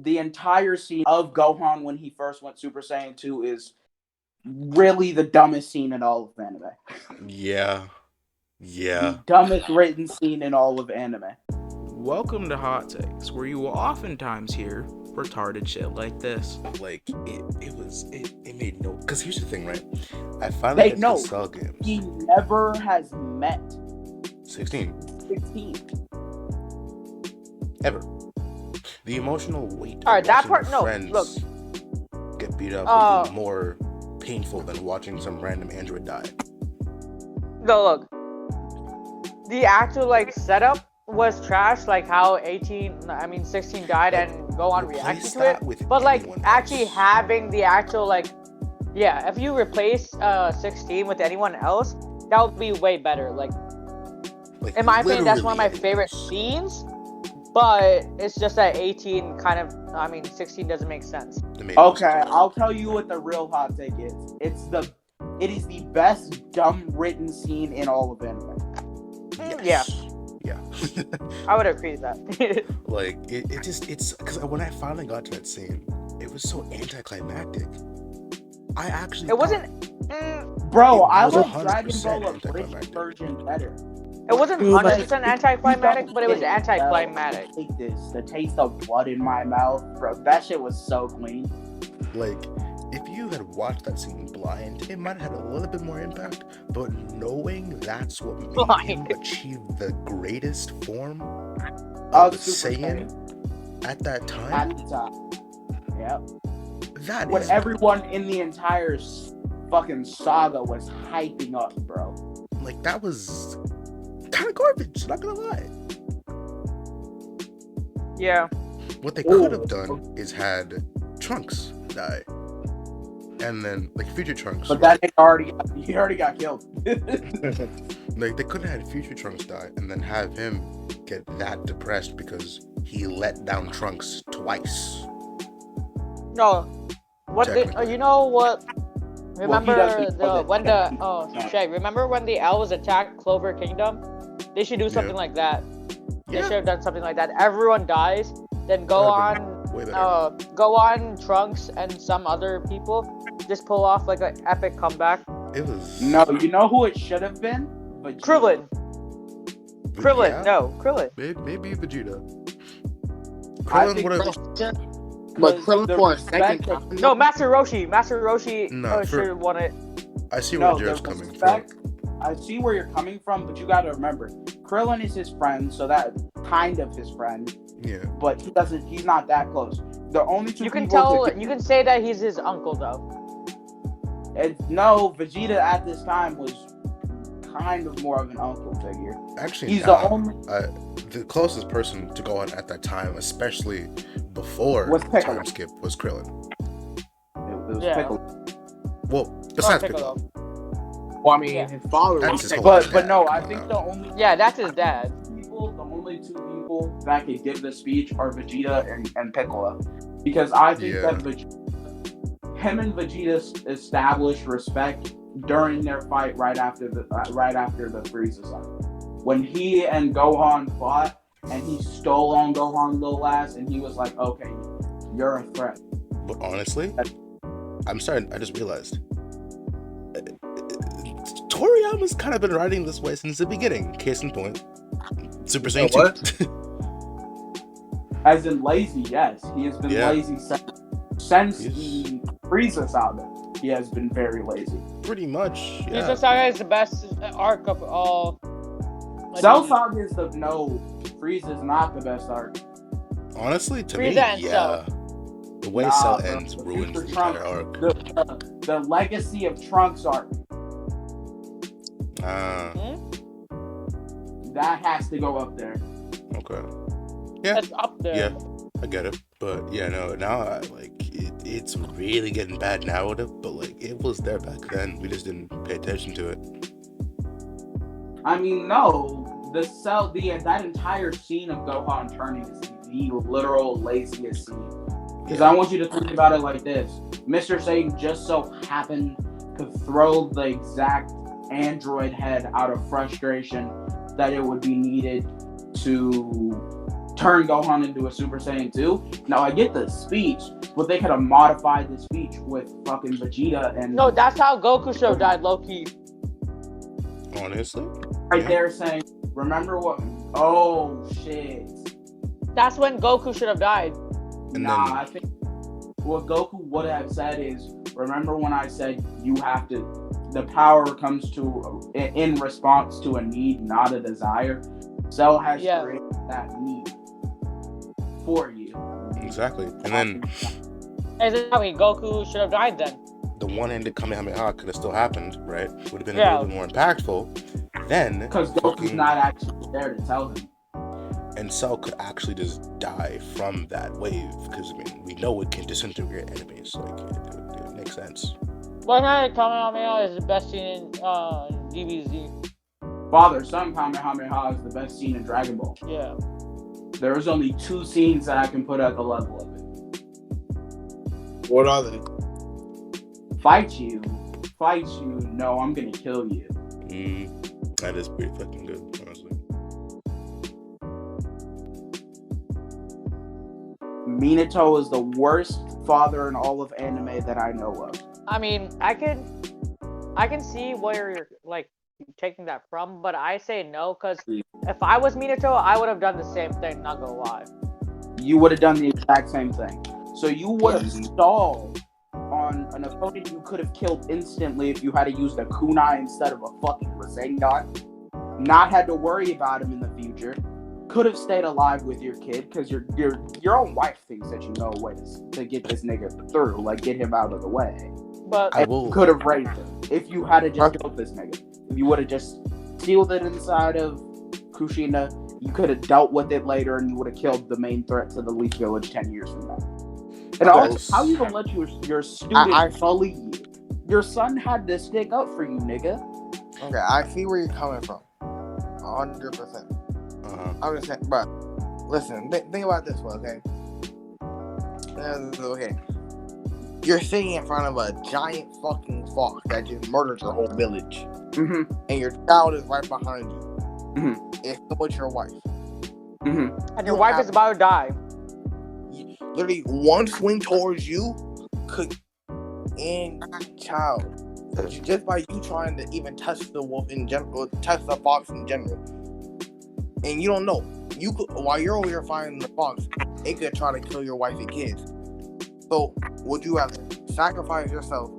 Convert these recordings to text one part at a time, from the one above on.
the entire scene of Gohan when he first went Super Saiyan 2 is really the dumbest scene in all of anime. Yeah. The dumbest written scene in all of anime. Welcome to Hot Takes, where you will oftentimes hear retarded shit like this. Like, it made no... Because here's the thing, right? I finally got the Cell games. He never has met 16. Ever. The emotional weight Alright, of that watching part, friends look. get beat up would be more painful than watching some random android die. No, look. The actual, like, setup was trash, like how 16 died and Gohan reacted to it. But, like, actually having the actual, like, yeah, if you replace 16 with anyone else, that would be way better. Like in my opinion, that's one of my favorite scenes. But it's just that 18 kind of, 16 doesn't make sense. Okay, I'll tell you what the real hot take is. It is the best dumb written scene in all of anime. Yes. Yeah. I would agree with that. Like, it's because when I finally got to that scene, it was so anticlimactic. It wasn't. Bro, I like Dragon Ball Abridged version better. It wasn't 100% anticlimactic, but it was anticlimactic. Take this, the taste of blood in my mouth, bro. That shit was so clean. Like, if you had watched that scene blind, it might have had a little bit more impact. But knowing that's what made him achieve the greatest form of Saiyan at that time. At the time. Yep. That when is everyone in the entire fucking saga was hyping up, bro. Like, that was kind of garbage, not gonna lie. Yeah. What they could have done is had Trunks die. And then, like, future Trunks. But that he already got killed. Like, they could have had future Trunks die and then have him get that depressed because he let down Trunks twice. No. You know what? Remember remember when the elves attacked Clover Kingdom? They should do something like that. They should have done something like that. Everyone dies, then go on Trunks and some other people just pull off like an epic comeback. It was you know who it should have been? Krillin. Maybe Vegeta. Krillin would have. But Krillin for a second time. No, Master Roshi should have won it. I see where Jared's coming from. I see where you're coming from, but you gotta remember, Krillin is his friend, so that kind of his friend. Yeah. But he's not that close. The only two you can say that he's his uncle though. No, Vegeta at this time was kind of more of an uncle figure. Actually, he's the only the closest person to Gohan at that time, especially before time skip, was Krillin. It was Piccolo. Well, besides Piccolo. Well, his father. But no, I think the only that's his dad. The only two people that could give the speech are Vegeta and Piccolo, because I think that him and Vegeta established respect during their fight right after the Frieza saga. When he and Gohan fought, and he stole on Gohan little ass, and he was like, "Okay, you're a threat." But honestly, I'm sorry, I just realized. Toriyama's kind of been writing this way since the beginning. Case in point, Super Saiyan 2. As in lazy, yes. He has been lazy since the Frieza saga. He has been very lazy. Pretty much, yeah. Frieza saga is the best arc of all. Cell saga is Frieza is not the best arc. Honestly, to me, the way Cell ends ruins the entire arc. The legacy of Trunks arc. That has to go up there. Okay. Yeah. That's up there. Yeah, I get it. But now it's really getting bad narrative. But it was there back then. We just didn't pay attention to it. No. That entire scene of Gohan turning is the literal laziest scene. Because I want you to think about it like this: Mr. Satan just so happened to throw the exact android head out of frustration that it would be needed to turn Gohan into a Super Saiyan 2. Now I get the speech, but they could have modified the speech with fucking Vegeta and. No, that's how Goku should have died, low key. Honestly, right there saying, remember what? Oh shit. That's when Goku should have died. I think what Goku would have said is, remember when I said you have to. The power comes to in response to a need, not a desire. Cell has created that need for you. Exactly. And then exactly, Goku should have died then. The one-handed Kamehameha could have still happened, right? Would have been a little bit more impactful. Then because Goku's not actually there to tell him. And Cell could actually just die from that wave, because I mean we know it can disintegrate enemies. Like it makes sense. One-handed Kamehameha is the best scene in DBZ. Father-son Kamehameha is the best scene in Dragon Ball. Yeah. There's only 2 scenes that I can put at the level of it. What are they? Fight you. No, I'm gonna kill you. That is pretty fucking good, honestly. Minato is the worst father in all of anime that I know of. I mean, I can see where you're like taking that from, but I say no because if I was Minato, I would have done the same thing. Not gonna lie. You would have done the exact same thing. So you would have stalled on an opponent you could have killed instantly if you had to use the kunai instead of a fucking Rasengan. Not had to worry about him in the future. Could have stayed alive with your kid because your own wife thinks that you know ways to get this nigga through, like get him out of the way. But you could have raised him if you had to just killed this nigga. If you would have just sealed it inside of Kushina, you could have dealt with it later, and you would have killed the main threat to the Leaf Village 10 years from now. And also, how you gonna let your student bully you? Your son had to stick up for you, nigga. Okay, I see where you're coming from. 100%. I'm just saying, bro. Listen, think about this one, okay? Okay. You're sitting in front of a giant fucking fox that just murdered your whole village. Mm-hmm. And your child is right behind you. Mm-hmm. It's with your wife. Mm-hmm. And your wife is about to die. Literally, one swing towards you could end child. Just by you trying to even touch the wolf in general, touch the fox in general. And you don't know. You could, while you're over here fighting the fox, it could try to kill your wife and kids. So, would you have to sacrifice yourself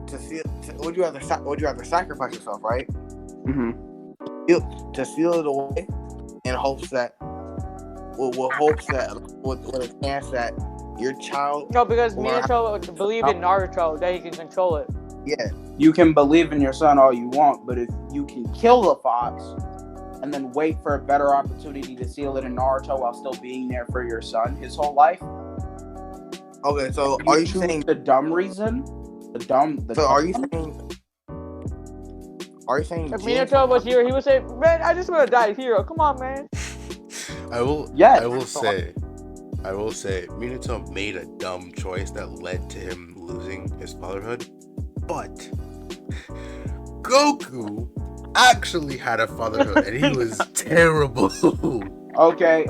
to seal? Would you have to sacrifice yourself, right? Mm-hmm. To seal it away, in hopes that, with a chance that your child. No, because Minato believed in Naruto that he can control it. Yeah. You can believe in your son all you want, but if you can kill the fox and then wait for a better opportunity to seal it in Naruto while still being there for your son his whole life. Okay, so are you saying the dumb reason? Are you saying if Minato was here, he would say, "Man, I just want to die here. Come on, man." I will say, Minato made a dumb choice that led to him losing his fatherhood, but Goku actually had a fatherhood, and he was terrible. Okay.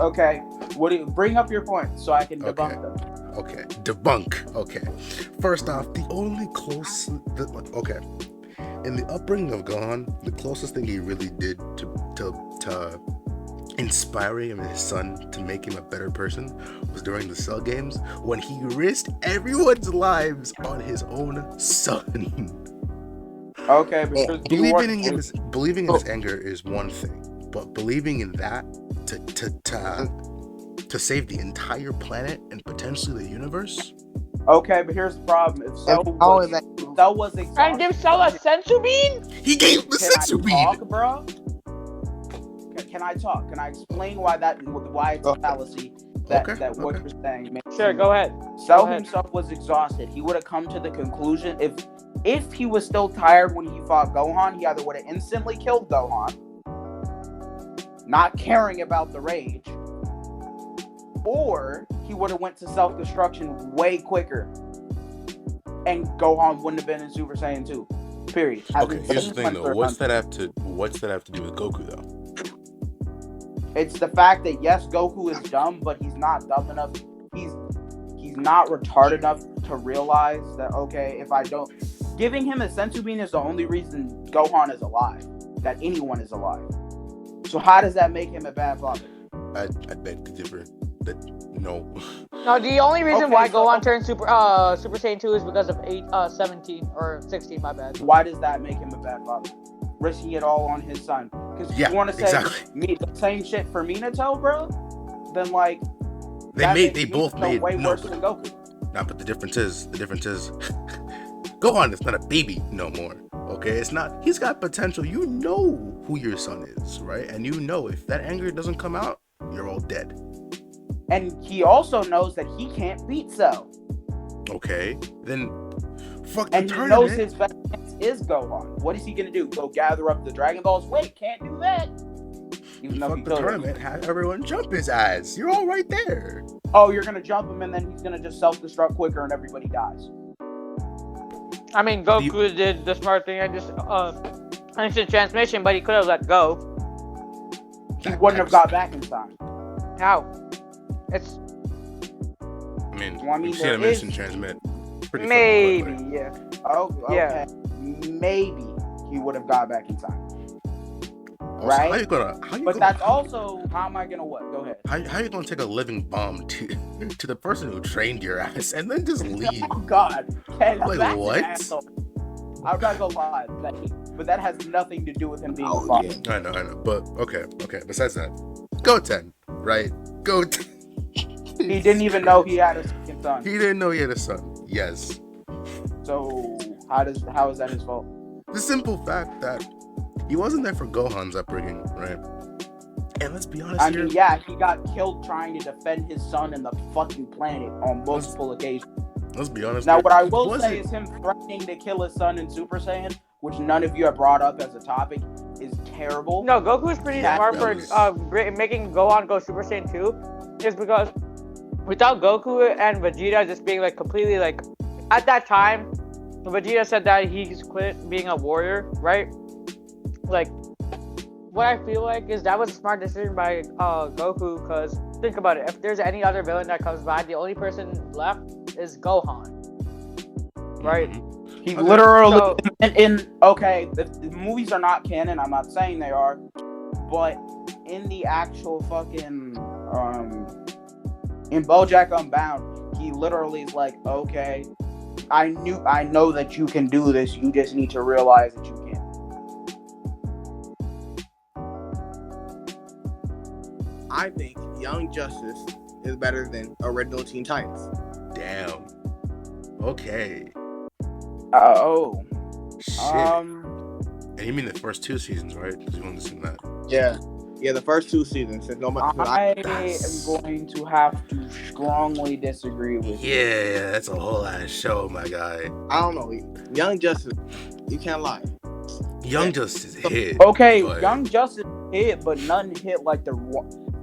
What do you bring up your point so I can debunk them? Okay, debunk. Okay, first off, in the upbringing of Gohan, the closest thing he really did to inspiring him and his son to make him a better person was during the Cell games when he risked everyone's lives on his own son. Okay, because believing in his anger is one thing, but believing in that to save the entire planet and potentially the universe. Okay, but here's the problem: if Cell was exhausted, and give Cell a sensu bean? He gave him a sensu bean, bro. Can I talk? Can I explain why it's a fallacy that what you're saying? Sure, go ahead. Cell himself was exhausted. He would have come to the conclusion if he was still tired when he fought Gohan, he either would have instantly killed Gohan, not caring about the rage, or he would have went to self-destruction way quicker, and Gohan wouldn't have been in Super Saiyan 2. Period. Okay, here's the thing though. What's that have to do with Goku though? It's the fact that yes, Goku is dumb, but he's not dumb enough. He's not retarded enough to realize that okay, if I don't giving him a senzu bean is the only reason Gohan is alive, that anyone is alive. So how does that make him a bad father? I beg to differ. That no. No, the only reason why Gohan turned Super Saiyan 2 is because of 17 or 16. My bad. Why does that make him a bad father? Risking it all on his son. Because if you want to say the same shit for Minato, bro, then like they both made way worse than Goku. Nah, but the difference is Gohan is not a baby no more. Okay, it's not. He's got potential. You know who your son is, right? And you know if that anger doesn't come out, you're all dead. And he also knows that he can't beat Cell. Okay, then fuck the and tournament. He knows his best chance is Gohan. What is he gonna do? Go gather up the Dragon Balls? Wait, can't do that. Even though fuck the tournament, have everyone jump his ass. You're all right there. Oh, you're gonna jump him, and then he's gonna just self-destruct quicker, and everybody dies. I mean, Goku did the smart thing. I just instant transmission, but he could have let go. He wouldn't have got back in time. How? It's. I mean, see him instant transmit. Maybe, yeah. Oh, okay. Yeah. Maybe he would have got back in time. Also, right? How you gonna, but that's also how am I gonna what? Go ahead. How you gonna take a living bomb to the person who trained your ass and then just leave? Oh God, Ken, like what? I'm not gonna lie, but that has nothing to do with him being a father. Yeah. I know, but okay. Besides that, go 10, right? Go 10. He didn't even know he had a second son. He didn't know he had a son. Yes. So how is that his fault? The simple fact that he wasn't there for Gohan's upbringing, right? And let's be honest here. I mean, yeah, he got killed trying to defend his son and the fucking planet on multiple occasions. Let's be honest. Now, what I will say is him threatening to kill his son in Super Saiyan, which none of you have brought up as a topic, is terrible. No, Goku's pretty smart for making Gohan go Super Saiyan 2, is because without Goku and Vegeta just being like completely like, at that time, Vegeta said that he's quit being a warrior, right? Like, what I feel like is that was a smart decision by Goku, because think about it, if there's any other villain that comes by, the only person left is Gohan, right? Mm-hmm. He literally the movies are not canon, I'm not saying they are, but in the actual fucking in BoJack Unbound, he literally is like, okay, I know that you can do this, you just need to realize that you can. I think Young Justice is better than original Teen Titans. Damn. Okay. Oh. Shit. And you mean the first 2 seasons, right? Because you only seen that. Yeah. Yeah, the first 2 seasons. I am going to have to strongly disagree with you. Yeah, that's a whole ass show, my guy. I don't know. Young Justice, you can't lie. Young Justice hit. Okay, but... Young Justice hit, but none hit like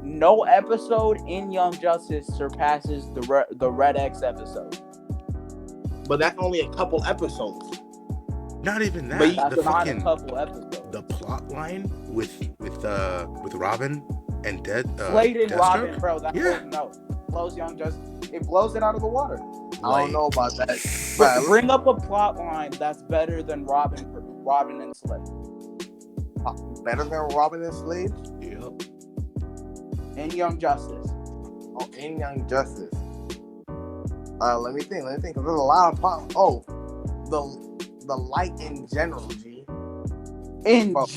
no episode in Young Justice surpasses the Red X episode. But that's only a couple episodes. Not even that. But that's not a couple episodes. The plot line with Robin and Slade and Robin, bro. Blows Young Justice. It blows it out of the water. I don't know about that. But bring up a plot line that's better than Robin and Slade. Better than Robin and Slade? Yep. In Young Justice. Oh, in Young Justice. Let me think. Cause there's a lot of plot. Oh, the light in general, G.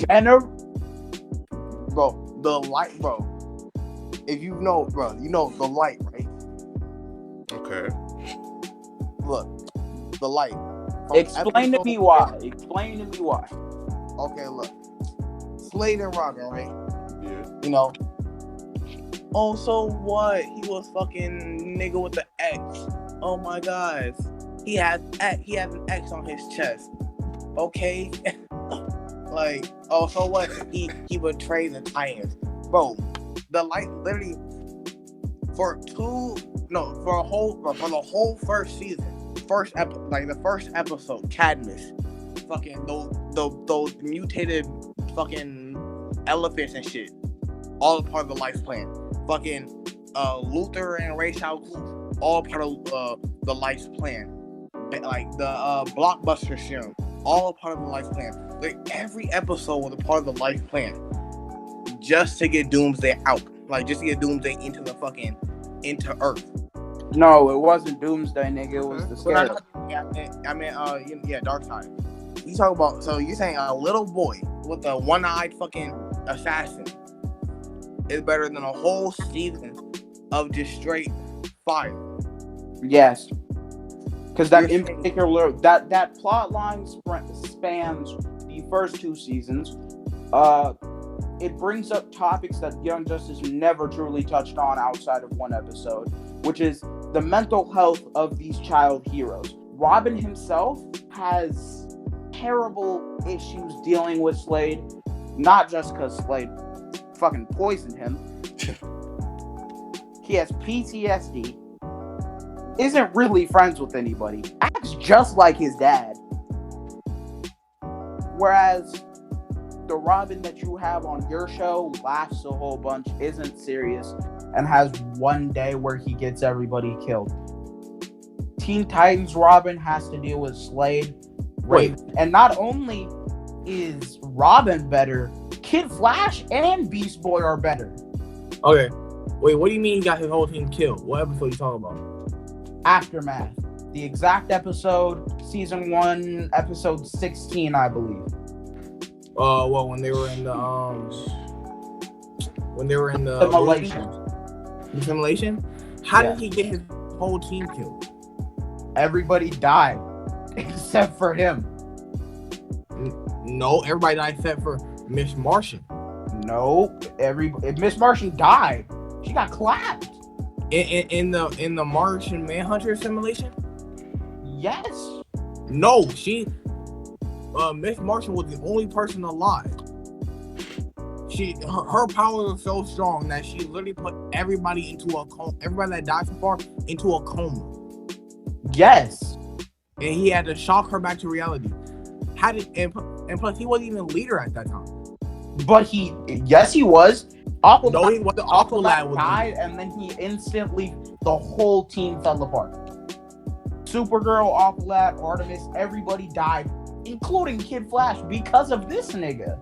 General? Bro, the light, bro. If you know, bro, you know the light, right? Okay. Look, the light. Explain to me why. Okay, look. Slade and Robin, right? Yeah. You know. Oh, so what? He was fucking nigga with the X. Oh my God. He has an X on his chest. Okay. Like, oh, so what? He betrayed the Titans. Bro, the light literally for the whole first season, the first episode, Cadmus, fucking those mutated fucking elephants and shit. all a part of the Life Plan. Fucking Luther and Ra's al Ghul, all part of the Life Plan. Like the Blockbuster serum, all a part of the Life Plan. Like every episode was a part of the Life Plan, just to get Doomsday out. Like just to get Doomsday into Earth. No, it wasn't Doomsday, nigga. It was the Scarab. I mean, Darkseid. You talk about, so you're saying a little boy with a one-eyed fucking assassin is better than a whole season of just straight fire? Yes. Because that in particular, that plot line spans the first 2 seasons. It brings up topics that Young Justice never truly touched on outside of one episode, which is the mental health of these child heroes. Robin himself has terrible issues dealing with Slade, not just because Slade fucking poisoned him. He has PTSD, isn't really friends with anybody, acts just like his dad. Whereas the Robin that you have on your show laughs a whole bunch, isn't serious, and has one day where he gets everybody killed. Teen Titans Robin has to deal with Slade, Raven, and not only is Robin better, Kid Flash and Beast Boy are better. Okay. Wait, what do you mean he got his whole team killed? What episode are you talking about? Aftermath. The exact episode, season 1, episode 16, I believe. Well, when they were in the simulation. The simulation? How did he get his whole team killed? Everybody died except for him. No, everybody died except for Miss Martian. No, Miss Martian died. She got clapped. In the Martian Manhunter simulation? Yes. No, Miss Martian was the only person alive. Her power was so strong that she literally put everybody into a coma. Everybody that died so far into a coma. Yes. And he had to shock her back to reality. And plus he wasn't even leader at that time. But he was. Aqualad, no, he wasn't. Aqualad was died, and then he instantly, the whole team fell apart. Supergirl, Aqualad, Artemis, everybody died, including Kid Flash, because of this nigga.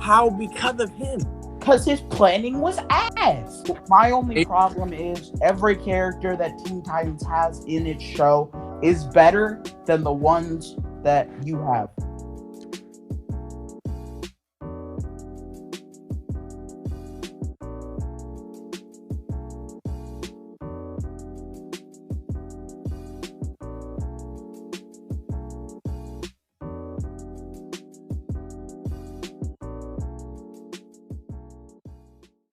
How? Because of him? Because his planning was ass. My only problem is every character that Teen Titans has in its show is better than the ones that you have.